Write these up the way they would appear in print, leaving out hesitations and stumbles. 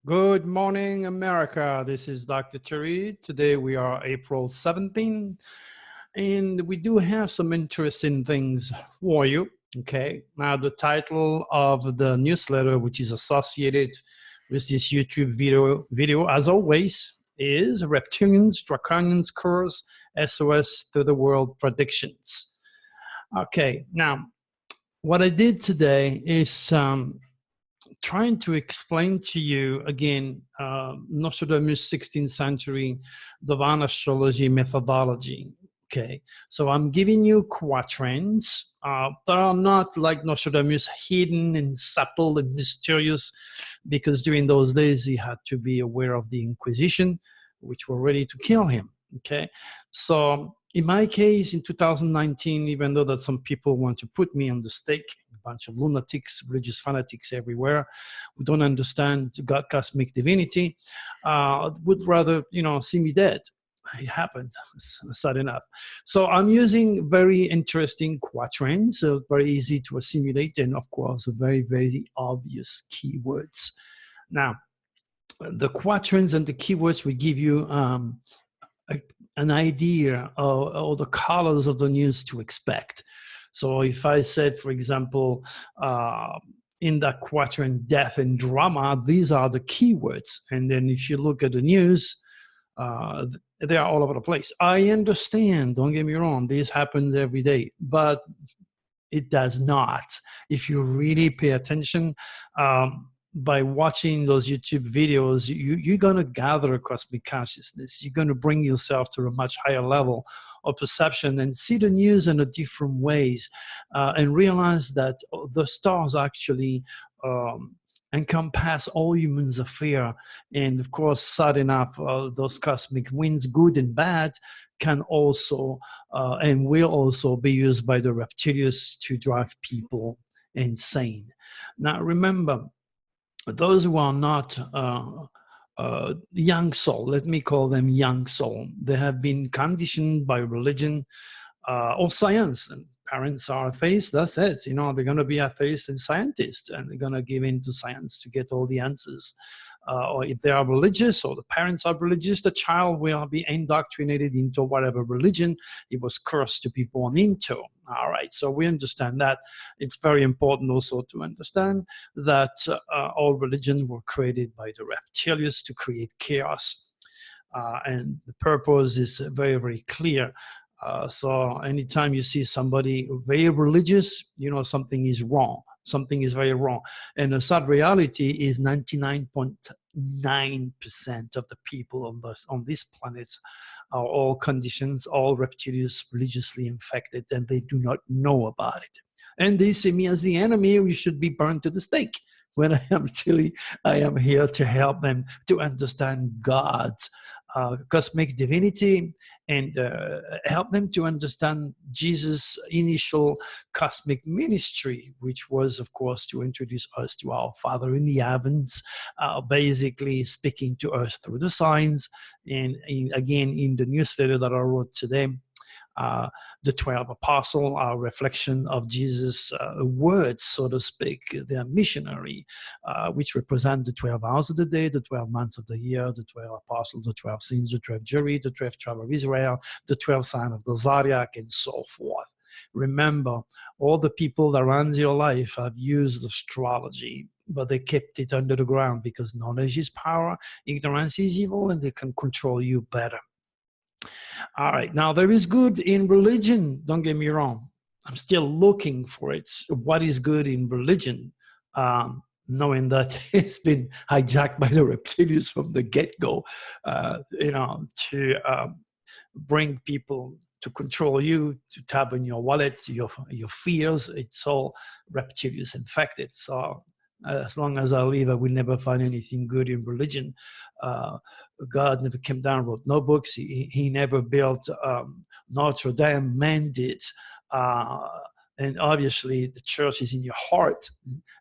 Good morning, America. This is Dr. Turi. Today we are April 17, and we do have some interesting things for you. Okay. Now, the title of the newsletter, which is associated with this YouTube video as always, is Reptilians, Draconians, Curse, SOS to the World Predictions. Okay. Now, what I did today is trying to explain to you again Notre Dame 16th century divine astrology methodology. Okay, so I'm giving you quatrains that are not like Notre Dame, hidden and subtle and mysterious, because during those days he had to be aware of the Inquisition, which were ready to kill him. Okay, so in my case, in 2019, even though that some people want to put me on the stake, a bunch of lunatics, religious fanatics everywhere, who don't understand God, cosmic divinity, would rather, see me dead. It happened, sad enough. So I'm using very interesting quatrains, very easy to assimilate, and of course, very, very obvious keywords. Now, the quatrains and the keywords will give you an idea of the colors of the news to expect. So if I said, for example, in that quatrain, death and drama, these are the keywords. And then if you look at the news, they are all over the place. I understand, don't get me wrong, this happens every day, but it does not. If you really pay attention, by watching those YouTube videos, you're going to gather a cosmic consciousness. You're going to bring yourself to a much higher level of perception and see the news in a different ways, and realize that the stars actually encompass all humans' affair. And of course, sad enough, those cosmic winds, good and bad, can also and will also be used by the reptilians to drive people insane. Now, remember, those who are not young soul, let me call them young soul, they have been conditioned by religion or science. And parents are atheists, that's it. They're going to be atheists and scientists, and they're going to give in to science to get all the answers. Or if they are religious, or the parents are religious, the child will be indoctrinated into whatever religion he was cursed to be born into. All right, so we understand that. It's very important also to understand that all religions were created by the reptilians to create chaos. And the purpose is very, very clear. So anytime you see somebody very religious, something is wrong. Something is very wrong. And the sad reality is 99.9% of the people on this planet are all conditions, all reptilians, religiously infected, and they do not know about it. And they see me as the enemy. We should be burned to the stake. When I am here to help them to understand God's cosmic divinity, and help them to understand Jesus' initial cosmic ministry, which was, of course, to introduce us to our Father in the heavens, basically speaking to us through the signs. And again, in the newsletter that I wrote today, the 12 apostles are a reflection of Jesus' words, so to speak. They are missionary, which represent the 12 hours of the day, the 12 months of the year, the 12 apostles, the 12 sins, the 12 jury, the 12 tribe of Israel, the 12 sign of the zodiac, and so forth. Remember, all the people that run your life have used astrology, but they kept it under the ground because knowledge is power, ignorance is evil, and they can control you better. All right, now there is good in religion, don't get me wrong. I'm still looking for it. What is good in religion? Knowing that it's been hijacked by the reptilians from the get-go, to bring people to control you, to tap in your wallet, your fears. It's all reptilians infected. So as long as I live, I will never find anything good in religion. God never came down, wrote no books. He never built Notre Dame, man did. And obviously, the church is in your heart,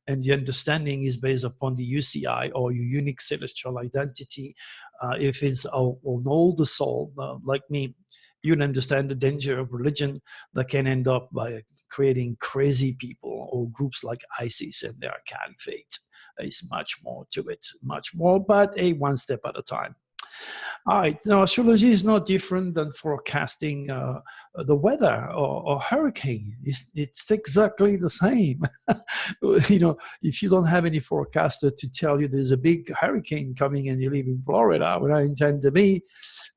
and the understanding is based upon the UCI, or your unique celestial identity. If it's an older soul, like me, you'll understand the danger of religion that can end up by creating crazy people or groups like ISIS and their caliphate. There's much more to it, much more, but one step at a time. All right. Now, astrology is not different than forecasting the weather or hurricane. It's exactly the same. You know, if you don't have any forecaster to tell you there's a big hurricane coming and you live in Florida, where I intend to be,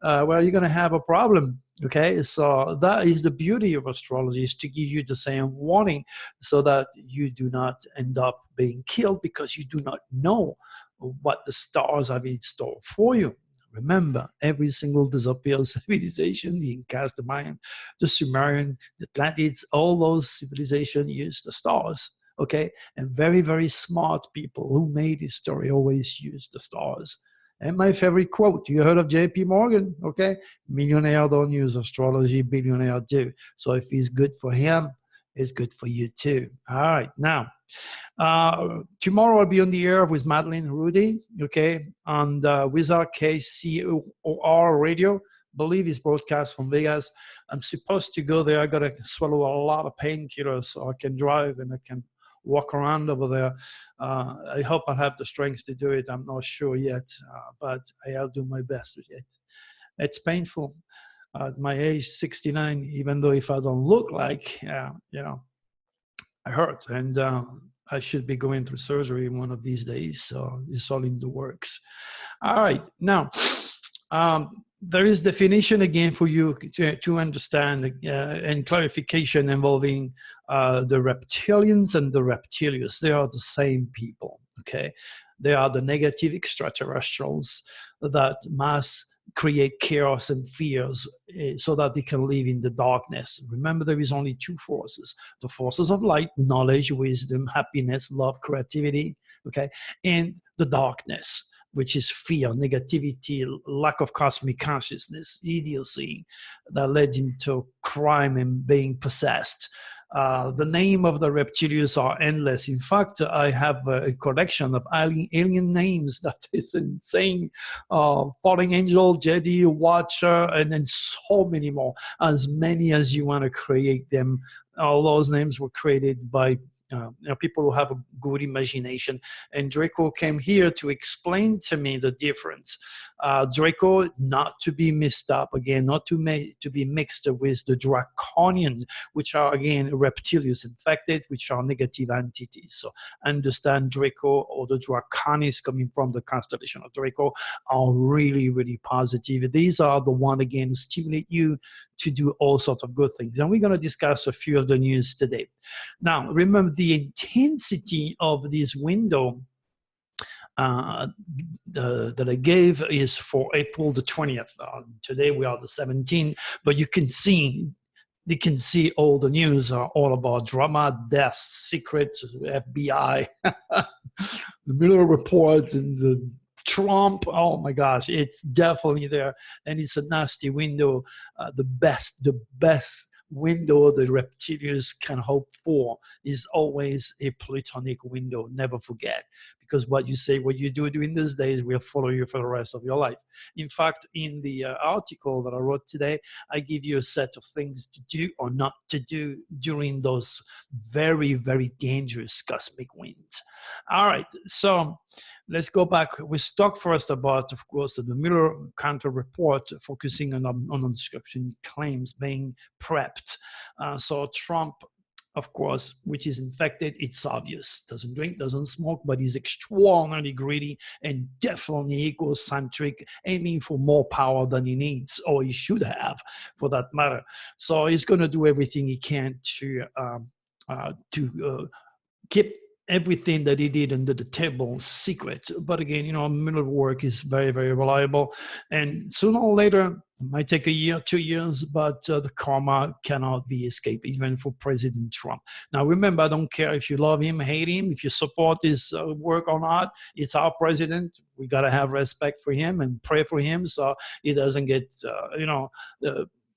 well, you're going to have a problem. Okay, so that is the beauty of astrology, is to give you the same warning so that you do not end up being killed because you do not know what the stars have in store for you. Remember, every single disappeared civilization, the Incas, the Mayan, the Sumerian, the Atlanteans, all those civilizations used the stars. Okay, and very, very smart people who made history always use the stars. And my favorite quote, you heard of J.P. Morgan, okay? Millionaire don't use astrology, billionaire do. So if it's good for him, it's good for you too. All right, now, tomorrow I'll be on the air with Madeline Rudy, okay, on the Wizard KCOR radio. Believe it's broadcast from Vegas. I'm supposed to go there. I got to swallow a lot of painkillers so I can drive and I can walk around over there. I hope I'll have the strength to do it. I'm not sure yet, but I'll do my best yet. It's painful. At my age, 69, even though if I don't look like, you know, I hurt. And I should be going through surgery one of these days. So it's all in the works. All right. Now, there is definition again for you to understand and clarification involving the reptilians and the reptilians. They are the same people, okay? They are the negative extraterrestrials that mass create chaos and fears so that they can live in the darkness. Remember, there is only two forces: the forces of light, knowledge, wisdom, happiness, love, creativity, okay? And the darkness, which is fear, negativity, lack of cosmic consciousness, idiocy that led into crime and being possessed. The name of the reptilians are endless. In fact, I have a collection of alien names that is insane. Falling Angel, Jedi, Watcher, and then so many more. As many as you want to create them. All those names were created by people who have a good imagination. And Draco came here to explain to me the difference. Draco, not to be mixed up again, not to be mixed with the Draconian, which are again reptilians infected, which are negative entities. So understand Draco, or the Draconis coming from the constellation of Draco, are really, really positive. These are the one again who stimulate you to do all sorts of good things. And we're going to discuss a few of the news today. Now, remember the intensity of this window that I gave is for April the 20th. Today we are the 17th, but you can see, all the news are all about drama, deaths, secrets, FBI, the Mueller reports, and the Trump. Oh my gosh, it's definitely there, and it's a nasty window. The best window the reptilians can hope for is always a platonic window. Never forget, because what you say, what you do during these days will follow you for the rest of your life. In fact, in the article that I wrote today, I give you a set of things to do or not to do during those very, very dangerous cosmic winds. All right, so let's go back. We talk first about, of course, the Mueller counter report focusing on unscripted claims being prepped. So Trump, of course, which is infected, it's obvious. Doesn't drink, doesn't smoke, but he's extraordinarily greedy and definitely egocentric, aiming for more power than he needs, or he should have, for that matter. So he's going to do everything he can to keep everything that he did under the table secret. But again, you know, Mueller work is very, very reliable. And sooner or later, it might take a year, 2 years, but the karma cannot be escaped, even for President Trump. Now, remember, I don't care if you love him, hate him, if you support his work or not. It's our president. We got to have respect for him and pray for him so he doesn't get,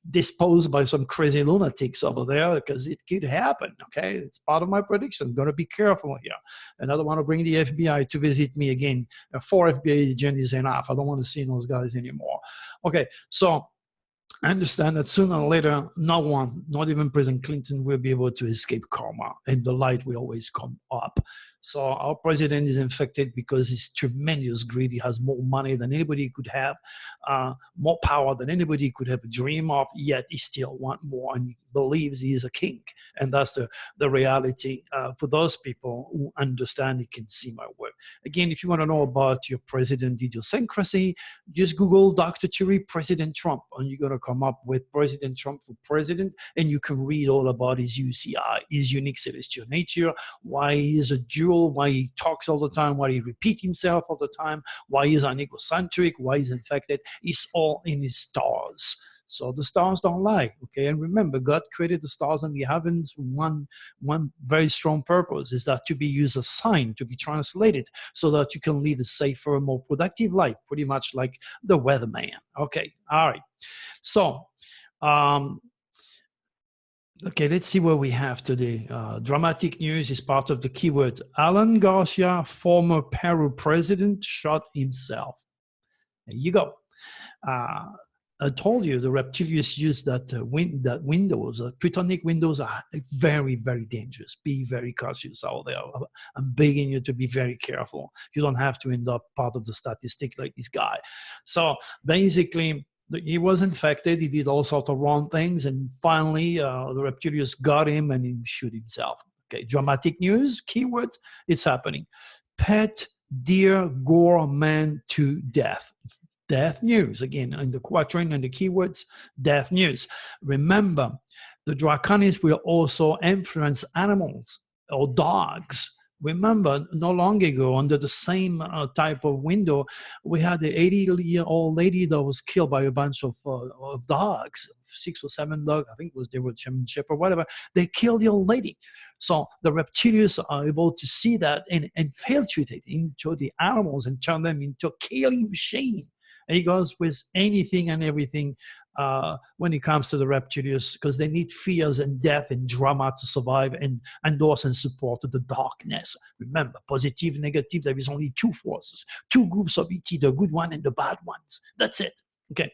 disposed by some crazy lunatics over there, because it could happen. Okay, it's part of my prediction. Got to be careful here. And I don't want to bring the FBI to visit me again. 4 FBI agents is enough. I don't want to see those guys anymore. Okay, so I understand that sooner or later, no one, not even President Clinton, will be able to escape karma, and the light will always come up. So our president is infected because he's tremendous greed. He has more money than anybody could have, more power than anybody could have dream of, yet he still wants more, and he believes he is a king. And that's the reality for those people who understand he can see my work. Again, if you want to know about your president idiosyncrasy, just Google Dr. Turi, President Trump, and you're going to come up with President Trump for president, and you can read all about his UCI, his unique celestial nature, why he is a dual, why he talks all the time, why he repeats himself all the time, why he's an egocentric, why he's infected. It's all in his stars. So the stars don't lie, okay? And remember, God created the stars and the heavens for one very strong purpose, is that to be used as sign, to be translated, so that you can lead a safer, more productive life, pretty much like the weatherman. Okay, all right. So, okay, let's see what we have today. Dramatic news is part of the keyword. Alan Garcia, former Peru president, shot himself. There you go. I told you the reptilians use that windows, Plutonic windows are very, very dangerous. Be very cautious out there. I'm begging you to be very careful. You don't have to end up part of the statistic like this guy. So basically, he was infected. He did all sorts of wrong things. And finally, the reptilians got him and he shot himself. Okay, dramatic news, keywords, it's happening. Pet deer gore man to death. Death news, again, in the quatrain and the keywords, death news. Remember, the Draconians will also influence animals or dogs. Remember, not long ago, under the same type of window, we had the 80-year-old lady that was killed by a bunch of dogs, 6 or 7 dogs, I think they were German Shepherd or whatever. They killed the old lady. So the reptilians are able to see that and infiltrate it into the animals and turn them into a killing machine. He goes with anything and everything when it comes to the reptilians, because they need fears and death and drama to survive and endorse and support the darkness. Remember, positive, negative, there is only 2 forces, 2 groups of ET, the good one and the bad ones. That's it. Okay.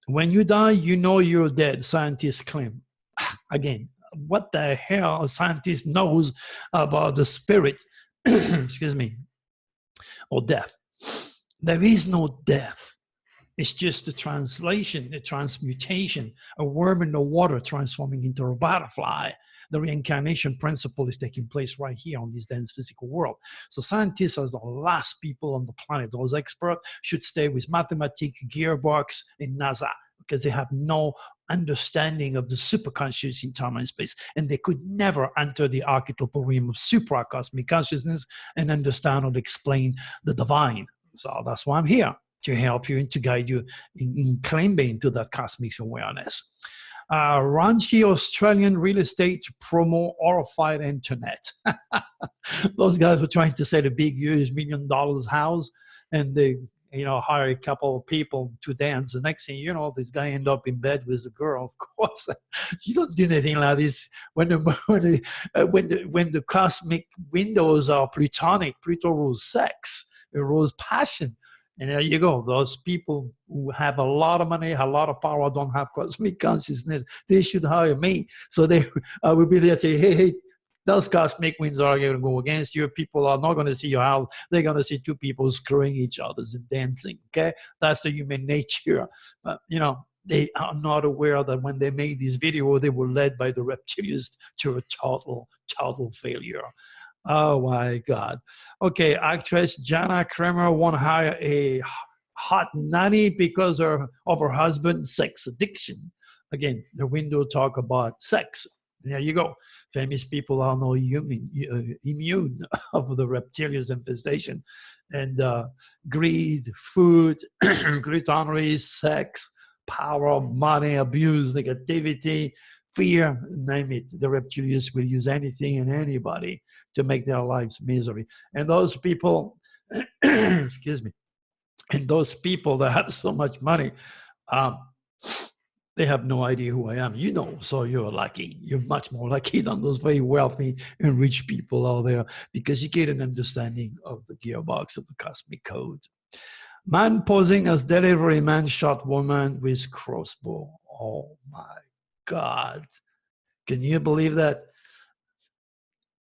When you die, you know you're dead, scientists claim. Again, what the hell a scientist knows about the spirit, excuse me, or death? There is no death. It's just the translation, the transmutation, a worm in the water transforming into a butterfly. The reincarnation principle is taking place right here on this dense physical world. So scientists are the last people on the planet. Those experts should stay with mathematics, gearbox, and NASA, because they have no understanding of the superconscious in time and space, and they could never enter the archetypal realm of supracosmic consciousness and understand or explain the divine. So that's why I'm here, to help you and to guide you in climbing to that cosmic awareness. Raunchy Australian real estate promo horrified internet. Those guys were trying to sell a big, huge $1 million house, and they hire a couple of people to dance. The next thing you know, this guy end up in bed with a girl. Of course, you don't do anything like this when the cosmic windows are Plutonic. Pluto rules sex. It rules passion. And there you go. Those people who have a lot of money, a lot of power, don't have cosmic consciousness. They should hire me. So they will be there to say, hey, those cosmic winds are going to go against you. People are not going to see your house. They're going to see 2 people screwing each other and dancing. Okay? That's the human nature. But, they are not aware that when they made this video, they were led by the reptilians to a total failure. Oh my God. Okay, actress Jana Kramer won't hire a hot nanny because of her husband's sex addiction. Again, the window talk about sex. There you go. Famous people are not immune of the reptilians infestation. And greed, food, gluttony, sex, power, money, abuse, negativity, fear, name it. The reptilians will use anything and anybody to make their lives misery. And those people, excuse me, and those people that have so much money, they have no idea who I am. So you're lucky. You're much more lucky than those very wealthy and rich people out there, because you get an understanding of the gearbox of the cosmic code. Man posing as delivery man shot woman with crossbow. Oh my God. Can you believe that?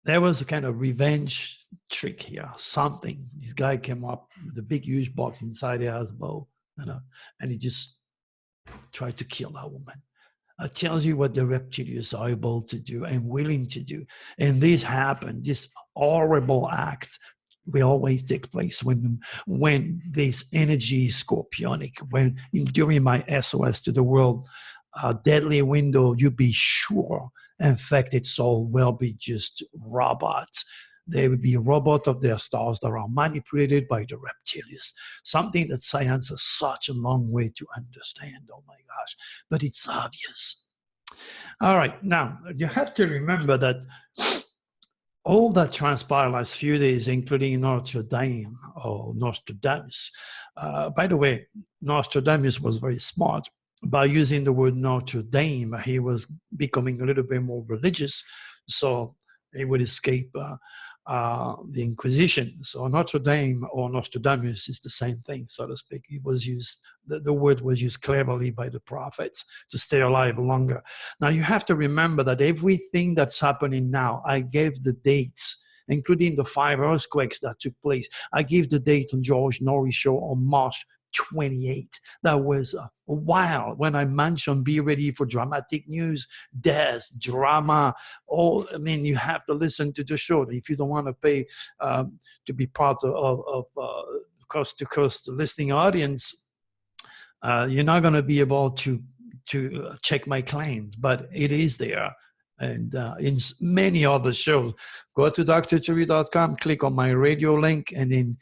there was a kind of revenge trick here, something. This guy came up with a big, huge box inside his bow, and he just tried to kill that woman. It tells you what the reptilians are able to do and willing to do. And this happened, this horrible act will always take place when this energy is scorpionic, when during my SOS to the world, deadly window, you be sure infected soul will be just robots. They will be a robot of their stars that are manipulated by the reptilians. Something that science has such a long way to understand. Oh my gosh, but it's obvious. All right, now you have to remember that all that transpired last few days, including Notre Dame or Nostradamus. By the way, Nostradamus was very smart. By using the word Notre Dame, he was becoming a little bit more religious, so he would escape the Inquisition. So Notre Dame or Nostradamus is the same thing, so to speak. It was used, the word was used cleverly by the prophets to stay alive longer. Now you have to remember that everything that's happening now, I gave the dates, including the 5 earthquakes that took place. I gave the date on George Norris show on March 28. That was wild when I mentioned be ready for dramatic news, death, drama. All, I mean, you have to listen to the show. If you don't want to pay to be part of coast to coast listening audience, you're not going to be able to check my claims, but it is there. And in many other shows, go to dr.turi.com, click on my radio link, and then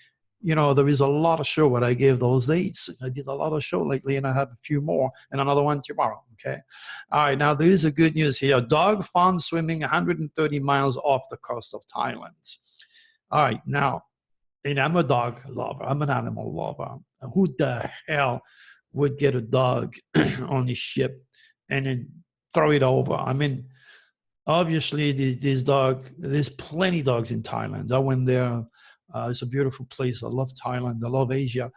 there is a lot of show where I gave those dates. I did a lot of show lately, and I have a few more, and another one tomorrow, okay? All right, now there is a good news here. Dog found swimming 130 miles off the coast of Thailand. All right, now, and I'm a dog lover. I'm an animal lover. Who the hell would get a dog on his ship and then throw it over? I mean, obviously, there's plenty of dogs in Thailand. I went there. It's a beautiful place. I love Thailand. I love Asia.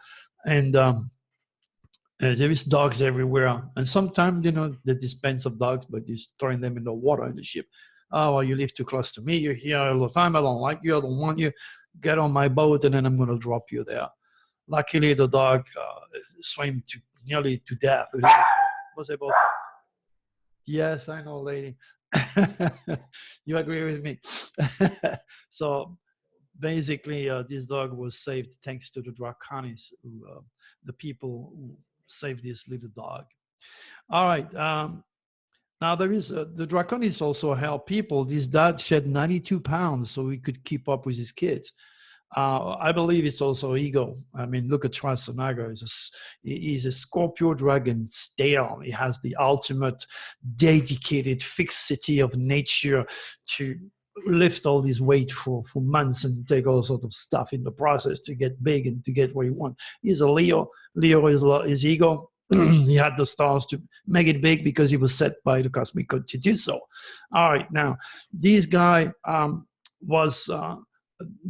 And there is dogs everywhere. And sometimes, they dispense of dogs, but just throwing them in the water in the ship. Oh, well, you live too close to me. You're here all the time. I don't like you. I don't want you. Get on my boat, and then I'm going to drop you there. Luckily, the dog swam nearly to death. It was able. Yes, I know, lady. You agree with me? So basically, this dog was saved thanks to the Draconians, the people who saved this little dog. All right. Now there is the Draconians also help people. This dad shed 92 pounds so he could keep up with his kids. I believe it's also ego. I mean, look at Schwarzenegger. He's a Scorpio dragon stale. He has the ultimate dedicated fixity of nature to lift all this weight for months and take all sorts of stuff in the process to get big and to get what he wants. He's a Leo. Leo is his ego. He had the stars to make it big because he was set by the cosmic code to do so. All right, now this guy was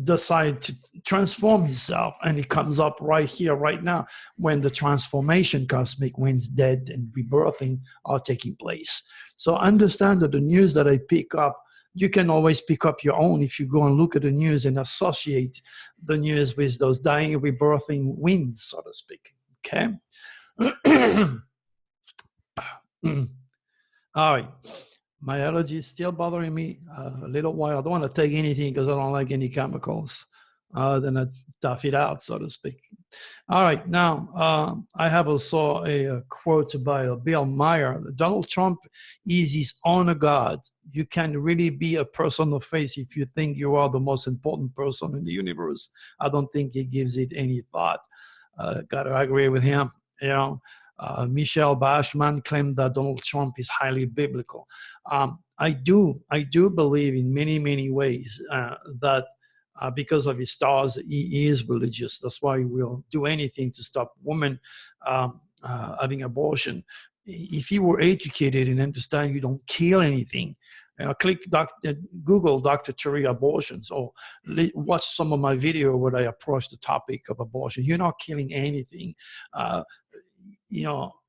decided to transform himself, and he comes up right here, right now, when the transformation cosmic winds, dead and rebirthing are taking place. So understand that the news that I pick up, you can always pick up your own if you go and look at the news and associate the news with those dying, rebirthing winds, so to speak. Okay. All right. My allergy is still bothering me a little while. I don't want to take anything because I don't like any chemicals. Then I tough it out, so to speak. All right. Now, I have also a quote by Bill Maher. Donald Trump is his own God. You can really be a person of faith if you think you are the most important person in the universe. I don't think he gives it any thought. Gotta agree with him. Michelle Bashman claimed that Donald Trump is highly biblical. I do believe in many ways that because of his stars, he is religious. That's why he will do anything to stop women having abortion. If he were educated and understand you don't kill anything, Google dr.turi abortions, or watch some of my video where I approach the topic of abortion. You're not killing anything.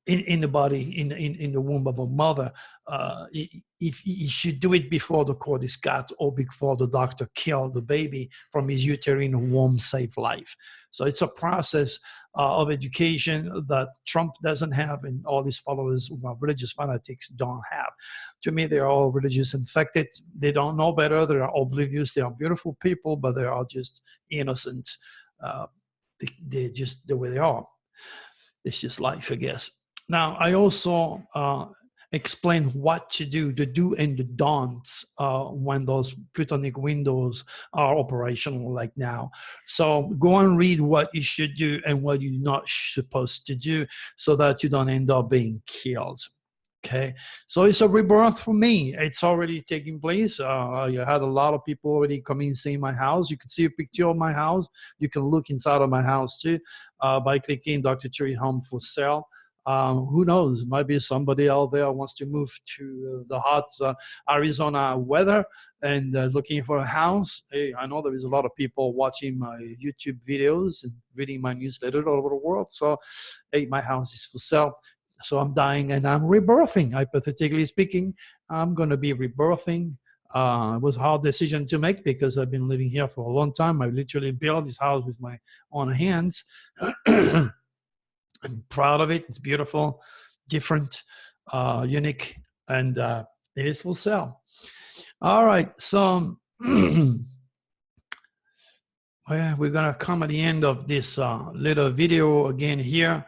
in the body, in the womb of a mother, if you should do it before the cord is cut or before the doctor killed the baby from his uterine womb, save life. So it's a process of education that Trump doesn't have, and all his followers, well, religious fanatics, don't have. To me, they're all religious infected. They don't know better. They are oblivious. They are beautiful people, but they are just innocent. They're just the way they are. It's just life, I guess. Now, I also explain what to do, the do and the don'ts when those Plutonic windows are operational like now. So go and read what you should do and what you're not supposed to do so that you don't end up being killed. Okay, so it's a rebirth for me. It's already taking place. I had a lot of people already coming and seeing my house. You can see a picture of my house. You can look inside of my house too by clicking Dr. Turi Home for Sale. Who knows? Maybe somebody out there wants to move to the hot Arizona weather and looking for a house. Hey, I know there is a lot of people watching my YouTube videos and reading my newsletter all over the world. So, hey, my house is for sale. So I'm dying and I'm rebirthing. Hypothetically speaking, I'm going to be rebirthing. It was a hard decision to make because I've been living here for a long time. I literally built this house with my own hands. I'm proud of it. It's beautiful, different, unique, and it is for sale. All right. So well, we're going to come at the end of this little video again here.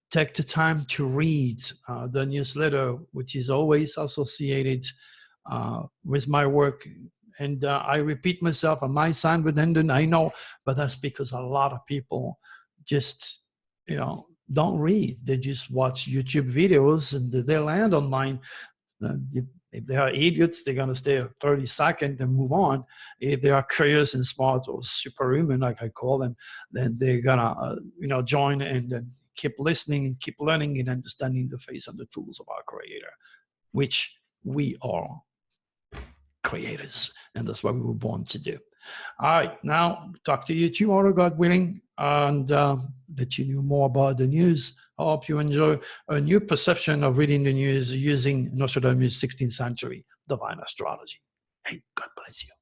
Take the time to read the newsletter, which is always associated with my work. And I repeat myself, I might sound redundant, I know, but that's because a lot of people just, don't read. They just watch YouTube videos and they land online. If they are idiots, they're going to stay 30 seconds and move on. If they are curious and smart or superhuman, like I call them, then they're going to, join and keep listening and keep learning and understanding the face and the tools of our Creator, which we are creators, and that's what we were born to do. All right, now talk to you tomorrow, God willing, and let you know more about the news. I hope you enjoy a new perception of reading the news using Notre Dame's 16th century divine astrology. Hey, God bless you.